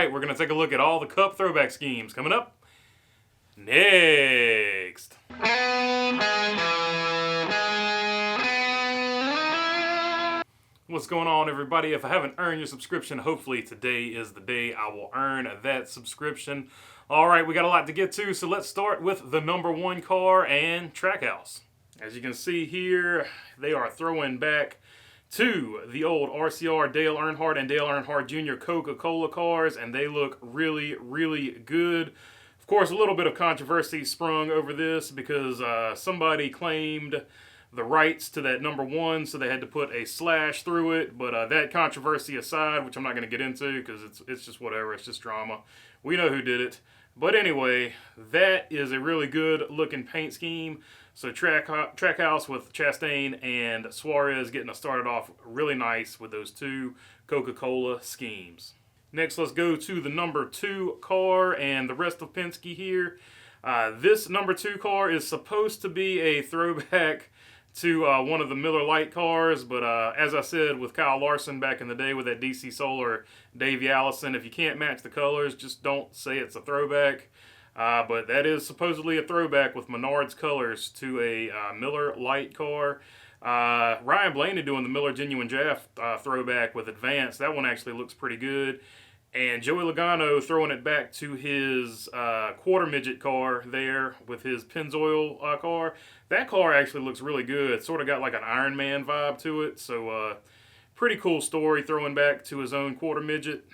right, we're going to take a look at all the Cup throwback schemes coming up next. What's going on, everybody? If I haven't earned your subscription, hopefully today is the day I will earn that subscription. All right, we got a lot to get to, so let's start with the number one car and Trackhouse. As you can see here, they are throwing back to the old RCR Dale Earnhardt and Dale Earnhardt Jr. Coca-Cola cars, and they look really, really good. Of course, a little bit of controversy sprung over this because somebody claimed the rights to that number one, so they had to put a slash through it. But that controversy aside, which I'm not going to get into because it's just whatever, it's just drama. We know who did it. But anyway, that is a really good looking paint scheme. So Trackhouse with Chastain and Suarez getting us started off really nice with those two Coca-Cola schemes. Next, let's go to the number two car and the rest of Penske here. This number two car is supposed to be a throwback to one of the Miller Lite cars, but as I said with Kyle Larson back in the day with that DC Solar Davey Allison, if you can't match the colors, just don't say it's a throwback. But that is supposedly a throwback with Menards colors to a Miller Lite car. Ryan Blaney doing the Miller Genuine Draft throwback with Advance. That one actually looks pretty good. And Joey Logano throwing it back to his quarter midget car there with his Pennzoil car. That car actually looks really good. It's sort of got like an Iron Man vibe to it. So pretty cool story throwing back to his own quarter midget.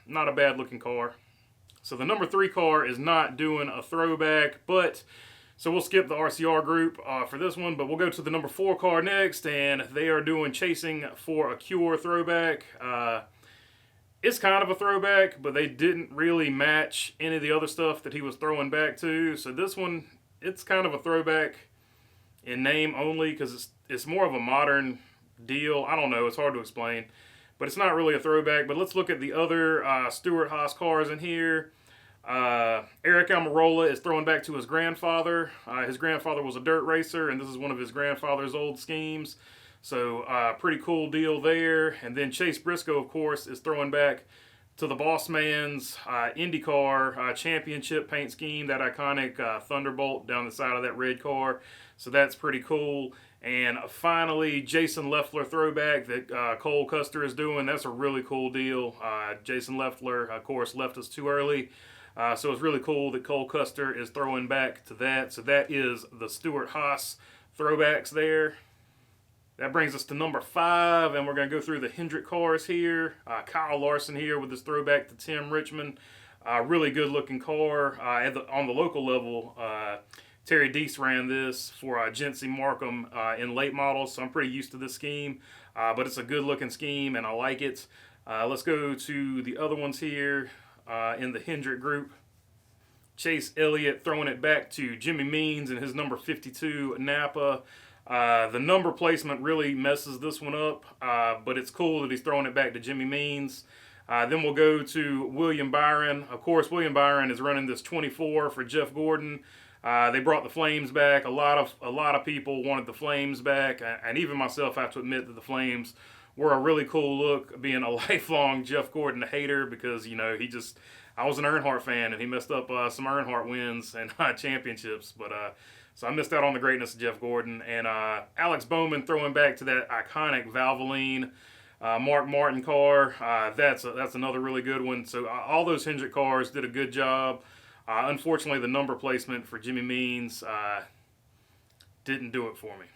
Not a bad looking car. So the number three car is not doing a throwback, so we'll skip the RCR group for this one, but we'll go to the number four car next, and they are doing Chasing for a Cure throwback. It's kind of a throwback, but they didn't really match any of the other stuff that he was throwing back to. So this one, it's kind of a throwback in name only because it's more of a modern deal. I don't know. It's hard to explain. But it's not really a throwback. But let's look at the other Stewart-Haas cars in here. Eric Almirola is throwing back to his grandfather. His grandfather was a dirt racer, and this is one of his grandfather's old schemes. So, pretty cool deal there. And then Chase Briscoe, of course, is throwing back to the Boss Man's IndyCar championship paint scheme, that iconic Thunderbolt down the side of that red car. So that's pretty cool. And finally, Jason Leffler throwback that Cole Custer is doing. That's a really cool deal. Jason Leffler, of course, left us too early. So it's really cool that Cole Custer is throwing back to that. So that is the Stewart-Haas throwbacks there. That brings us to number five, and we're going to go through the Hendrick cars here. Kyle Larson here with his throwback to Tim Richmond. Really good-looking car. On the local level, Terry Deese ran this for Jency Markham in late models, so I'm pretty used to this scheme. But it's a good-looking scheme, and I like it. Let's go to the other ones here in the Hendrick group. Chase Elliott throwing it back to Jimmy Means in his number 52 Napa. The number placement really messes this one up, but it's cool that he's throwing it back to Jimmy Means. Then we'll go to William Byron. Of course, William Byron is running this 24 for Jeff Gordon. They brought the Flames back. A lot of people wanted the Flames back, and even myself have to admit that the Flames were a really cool look, being a lifelong Jeff Gordon hater because, you know, I was an Earnhardt fan, and he messed up some Earnhardt wins and championships, but so I missed out on the greatness of Jeff Gordon. And Alex Bowman throwing back to that iconic Valvoline Mark Martin car. That's another really good one. So all those Hendrick cars did a good job. Unfortunately, the number placement for Jimmy Means didn't do it for me.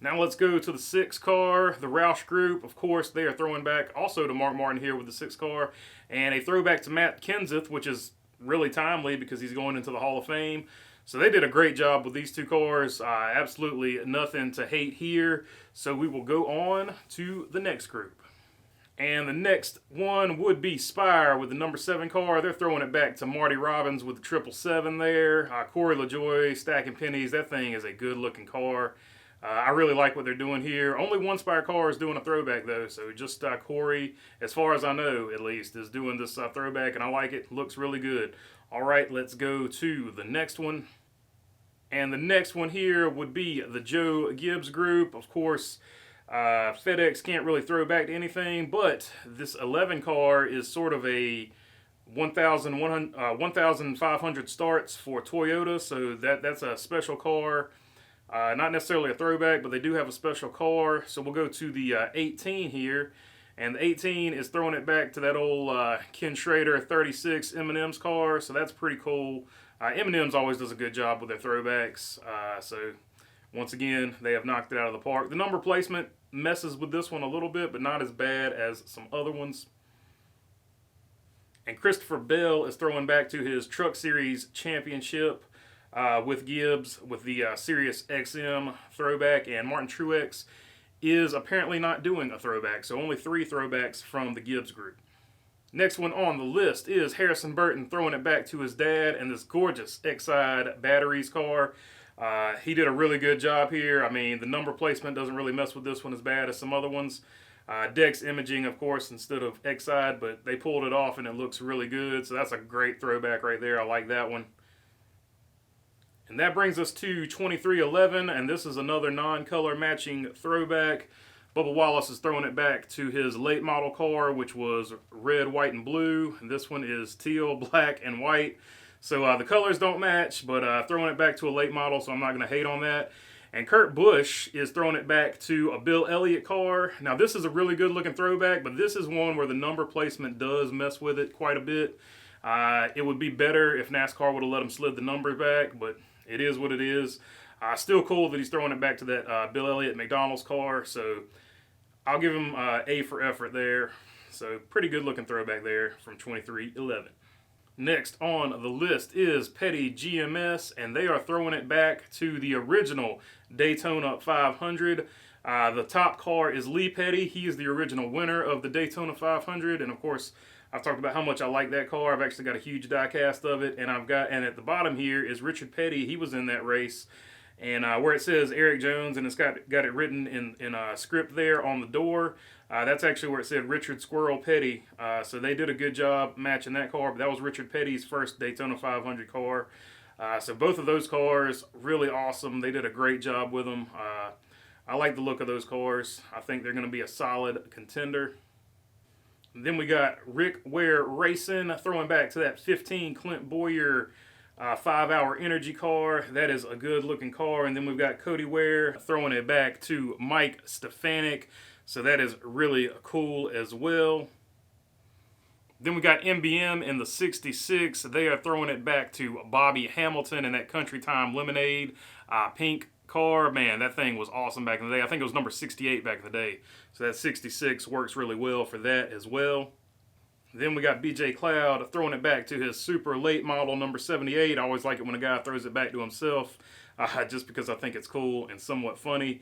Now let's go to the 6 car, the Roush group. Of course, they are throwing back also to Mark Martin here with the 6 car, and a throwback to Matt Kenseth, which is really timely because he's going into the Hall of Fame. So they did a great job with these 2 cars. Absolutely nothing to hate here. So we will go on to the next group. And the next one would be Spire with the number 7 car. They're throwing it back to Marty Robbins with the 777 there. Corey LaJoie stacking pennies. That thing is a good looking car. I really like what they're doing here. Only one Spire car is doing a throwback though. So just Corey, as far as I know at least, is doing this throwback, and I like it. Looks really good. All right, let's go to the next one. And the next one here would be the Joe Gibbs group. Of course, FedEx can't really throw back to anything, but this 11 car is sort of a 1,500 starts for Toyota, so that's a special car. Not necessarily a throwback, but they do have a special car. So we'll go to the 18 here, and the 18 is throwing it back to that old Ken Schrader 36 M&M's car, so that's pretty cool. M&M's always does a good job with their throwbacks, so once again, they have knocked it out of the park. The number placement messes with this one a little bit, but not as bad as some other ones. And Christopher Bell is throwing back to his Truck Series Championship with Gibbs with the Sirius XM throwback, and Martin Truex is apparently not doing a throwback, so only 3 throwbacks from the Gibbs group. Next one on the list is Harrison Burton throwing it back to his dad and this gorgeous Exide Batteries car. He did a really good job here. I mean, the number placement doesn't really mess with this one as bad as some other ones. Dex imaging, of course, instead of Exide, but they pulled it off and it looks really good. So that's a great throwback right there. I like that one. And that brings us to 2311, and this is another non-color matching throwback. Bubba Wallace is throwing it back to his late model car, which was red, white, and blue. And this one is teal, black, and white. So the colors don't match, but throwing it back to a late model, so I'm not going to hate on that. And Kurt Busch is throwing it back to a Bill Elliott car. Now, this is a really good-looking throwback, but this is one where the number placement does mess with it quite a bit. It would be better if NASCAR would have let him slid the numbers back, but it is what it is. Still cool that he's throwing it back to that Bill Elliott McDonald's car, so I'll give him A for effort there. So pretty good-looking throwback there from 2311. Next on the list is Petty GMS, and they are throwing it back to the original Daytona 500. The top car is Lee Petty. He is the original winner of the Daytona 500, and of course, I've talked about how much I like that car. I've actually got a huge diecast of it, and and at the bottom here is Richard Petty. He was in that race, and where it says Eric Jones, and it's got it written in a script there on the door. That's actually where it said Richard Squirrel Petty. So they did a good job matching that car, but that was Richard Petty's first Daytona 500 car. So both of those cars, really awesome. They did a great job with them. I like the look of those cars. I think they're going to be a solid contender. Then we got Rick Ware Racing throwing back to that 15 Clint Boyer 5-hour energy car. That is a good looking car. And then we've got Cody Ware throwing it back to Mike Stefanik. So that is really cool as well. Then we got MBM in the 66. They are throwing it back to Bobby Hamilton in that Country Time Lemonade pink car. Man, that thing was awesome back in the day. I think it was number 68 back in the day. So that 66 works really well for that as well. Then we got BJ Cloud throwing it back to his super late model number 78. I always like it when a guy throws it back to himself, just because I think it's cool and somewhat funny.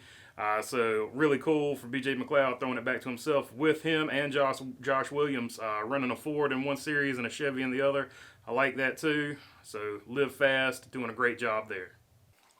So really cool for BJ McLeod throwing it back to himself with him and Josh Williams running a Ford in one series and a Chevy in the other. I like that too. So Live Fast doing a great job there.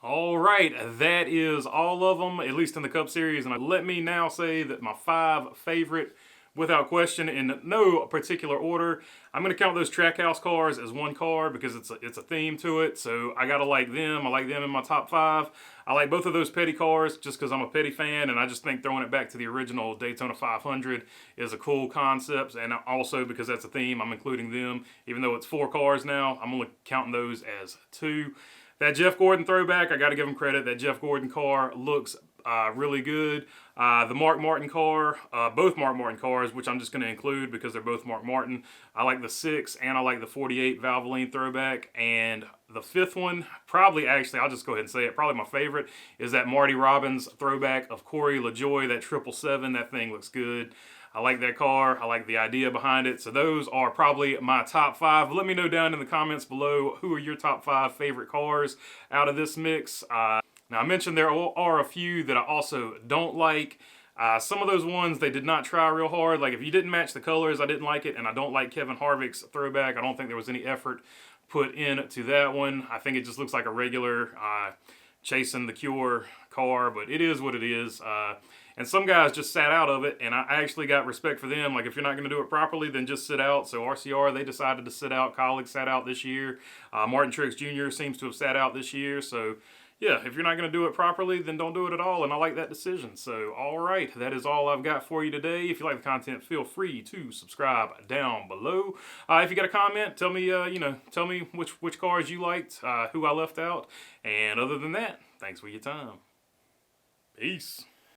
All right, that is all of them, at least in the Cup Series. And let me now say that my 5 favorite, without question, in no particular order. I'm going to count those Trackhouse cars as one car because it's a theme to it. So I got to like them. I like them in my top 5. I like both of those Petty cars just because I'm a Petty fan, and I just think throwing it back to the original Daytona 500 is a cool concept. And also because that's a theme, I'm including them. Even though it's 4 cars now, I'm only counting those as 2. That Jeff Gordon throwback, I got to give him credit. That Jeff Gordon car looks really good. The Mark Martin car, both Mark Martin cars, which I'm just going to include because they're both Mark Martin. I like the 6 and I like the 48 Valvoline throwback. And the 5th one, probably actually, I'll just go ahead and say it, probably my favorite, is that Marty Robbins throwback of Corey LaJoie, that 777. That thing looks good. I like that car. I like the idea behind it. So those are probably my top 5. Let me know down in the comments below who are your top 5 favorite cars out of this mix. Now, I mentioned there are a few that I also don't like. Some of those ones, they did not try real hard. Like, if you didn't match the colors, I didn't like it. And I don't like Kevin Harvick's throwback. I don't think there was any effort put into that one. I think it just looks like a regular Chasing the Cure car. But it is what it is. And some guys just sat out of it, and I actually got respect for them. Like, if you're not going to do it properly, then just sit out. So RCR, they decided to sit out. Colleagues sat out this year. Martin Truex Jr. seems to have sat out this year. So, yeah, if you're not going to do it properly, then don't do it at all, and I like that decision. So, all right, that is all I've got for you today. If you like the content, feel free to subscribe down below. If you got a comment, tell me, tell me which cars you liked, who I left out, and other than that, thanks for your time. Peace.